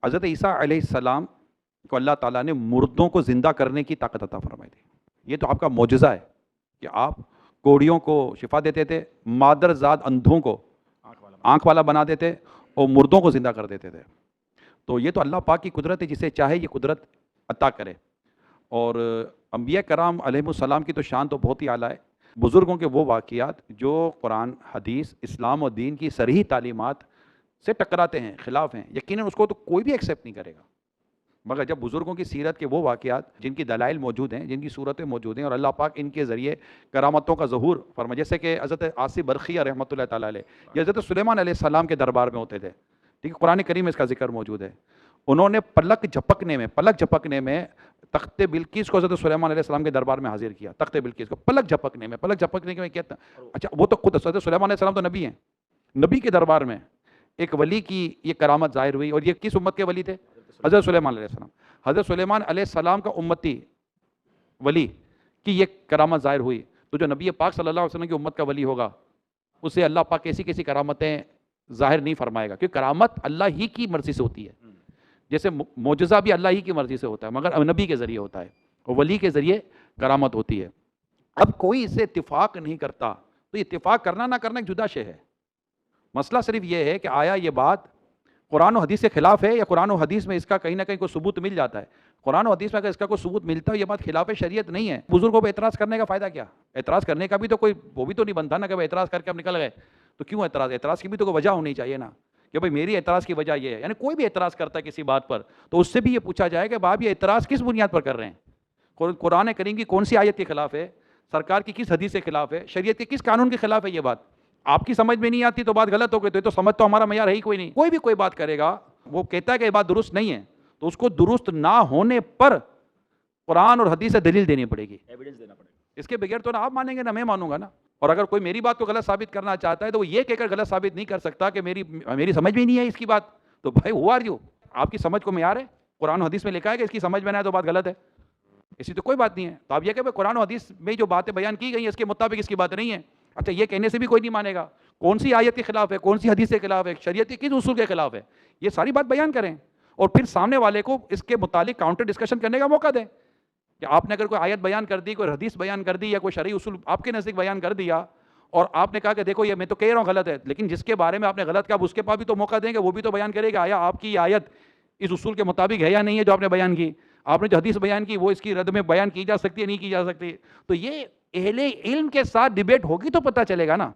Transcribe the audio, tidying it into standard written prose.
حضرت عیسیٰ علیہ السلام کو اللہ تعالیٰ نے مردوں کو زندہ کرنے کی طاقت عطا فرمائی تھی۔ یہ تو آپ کا معجزہ ہے کہ آپ کوڑیوں کو شفا دیتے تھے، مادر زاد اندھوں کو آنکھ والا بنا دیتے اور مردوں کو زندہ کر دیتے تھے۔ تو یہ تو اللہ پاک کی قدرت ہے، جسے چاہے یہ قدرت عطا کرے۔ اور انبیاء کرام علیہ السلام کی تو شان تو بہت ہی اعلیٰ ہے۔ بزرگوں کے وہ واقعات جو قرآن، حدیث، اسلام اور دین کی صریح تعلیمات سے ٹکراتے ہیں، خلاف ہیں، یقیناً اس کو تو کوئی بھی ایکسیپٹ نہیں کرے گا۔ مگر جب بزرگوں کی سیرت کے وہ واقعات جن کی دلائل موجود ہیں، جن کی صورتیں موجود ہیں، اور اللہ پاک ان کے ذریعے کرامتوں کا ظہور فرمائے، جیسے کہ حضرت عاصم برقیہ رحمۃ اللہ تعالیٰ علیہ یا حضرت سلیمان علیہ السلام کے دربار میں ہوتے تھے، ٹھیک ہے، قرآن کریم میں اس کا ذکر موجود ہے۔ انہوں نے پلک جھپکنے میں تخت بلقیس کو حضرت سلیمان علیہ السلام کے دربار میں حاضر کیا۔ تخت بلقیس کو پلک جھپکنے میں کیا تھا؟ اچھا، وہ تو خود حضرت سلیمان علیہ السلام تو نبی ہیں، نبی کے دربار میں ایک ولی کی یہ کرامت ظاہر ہوئی۔ اور یہ کس امت کے ولی تھے؟ حضرت سلیمان علیہ السلام۔ حضرت سلیمان علیہ السلام کا امتی ولی کی یہ کرامت ظاہر ہوئی، تو جو نبی پاک صلی اللہ علیہ وسلم کی امت کا ولی ہوگا اسے اللہ پاک کیسی کرامتیں ظاہر نہیں فرمائے گا، کیونکہ کرامت اللہ ہی کی مرضی سے ہوتی ہے۔ جیسے معجزہ بھی اللہ ہی کی مرضی سے ہوتا ہے، مگر نبی کے ذریعے ہوتا ہے، اور ولی کے ذریعے کرامت ہوتی ہے۔ اب کوئی اسے اتفاق نہیں کرتا، تو اتفاق کرنا نہ کرنا ایک جدا شے ہے۔ مسئلہ صرف یہ ہے کہ آیا یہ بات قرآن و حدیث کے خلاف ہے، یا قرآن و حدیث میں اس کا کہیں نہ کہیں کوئی ثبوت مل جاتا ہے۔ قرآن و حدیث میں اگر اس کا کوئی ثبوت ملتا ہے، یہ بات خلاف شریعت نہیں ہے، بزرگوں پہ اعتراض کرنے کا فائدہ کیا؟ اعتراض کرنے کا بھی تو کوئی وہ بھی تو نہیں بنتا نا کہ اعتراض کر کے ہم نکل گئے، تو کیوں اعتراض کی بھی تو کوئی وجہ ہونی چاہیے نا، کہ بھائی میری اعتراض کی وجہ یہ ہے۔ یعنی کوئی بھی اعتراض کرتا ہے کسی بات پر تو اس سے بھی یہ پوچھا جائے کہ باپ یہ اعتراض کس بنیاد پر کر رہے ہیں؟ قرآن کریم کی کون سی آیت کے خلاف ہے؟ سرکار کی کس حدیث کے خلاف ہے؟ شریعت کے کس قانون کے خلاف ہے؟ یہ بات آپ کی سمجھ میں نہیں آتی تو بات غلط ہو گئی، تو سمجھ تو ہمارا معیار ہے ہی کوئی نہیں۔ کوئی بھی کوئی بات کرے گا، وہ کہتا ہے کہ یہ بات درست نہیں ہے، تو اس کو درست نہ ہونے پر قرآن اور حدیث سے دلیل دینی پڑے گی، ایویڈنس دینا پڑے گا۔ اس کے بغیر تو نہ آپ مانیں گے نہ میں مانوں گا نا۔ اور اگر کوئی میری بات کو غلط ثابت کرنا چاہتا ہے تو وہ یہ کہہ کر غلط ثابت نہیں کر سکتا کہ میری سمجھ میں نہیں ہے اس کی بات، تو بھائی ہو آر یو؟ آپ کی سمجھ کو معیار ہے؟ قرآن و حدیث میں لکھا ہے کہ اس کی سمجھ میں نہ آئے تو بات غلط ہے، اسی تو کوئی بات نہیں ہے۔ تو آپ یہ کہ قرآن و حدیث میں جو باتیں بیان کی گئی ہیں اس کے مطابق اس کی بات نہیں ہے، اچھا یہ کہنے سے بھی کوئی نہیں مانے گا۔ کون سی آیت کے خلاف ہے، کون سی حدیث کے خلاف ہے، شریعت کے کس اصول کے خلاف ہے، یہ ساری بات بیان کریں، اور پھر سامنے والے کو اس کے متعلق کاؤنٹر ڈسکشن کرنے کا موقع دیں کہ آپ نے اگر کوئی آیت بیان کر دی، کوئی حدیث بیان کر دی، یا کوئی شرعی اصول آپ کے نزدیک بیان کر دیا، اور آپ نے کہا کہ دیکھو یہ میں تو کہہ رہا ہوں غلط ہے، لیکن جس کے بارے میں آپ نے غلط کہا اس کے پاس بھی تو موقع دیں کہ وہ بھی تو بیان کرے گا آیا آپ کی آیت اس اصول کے مطابق ہے یا نہیں ہے جو آپ نے بیان کی، آپ نے جو حدیث بیان کی وہ اس کی رد میں بیان کی جا سکتی ہے نہیں کی جا سکتی۔ تو یہ اہل علم کے ساتھ ڈیبیٹ ہوگی تو پتہ چلے گا نا۔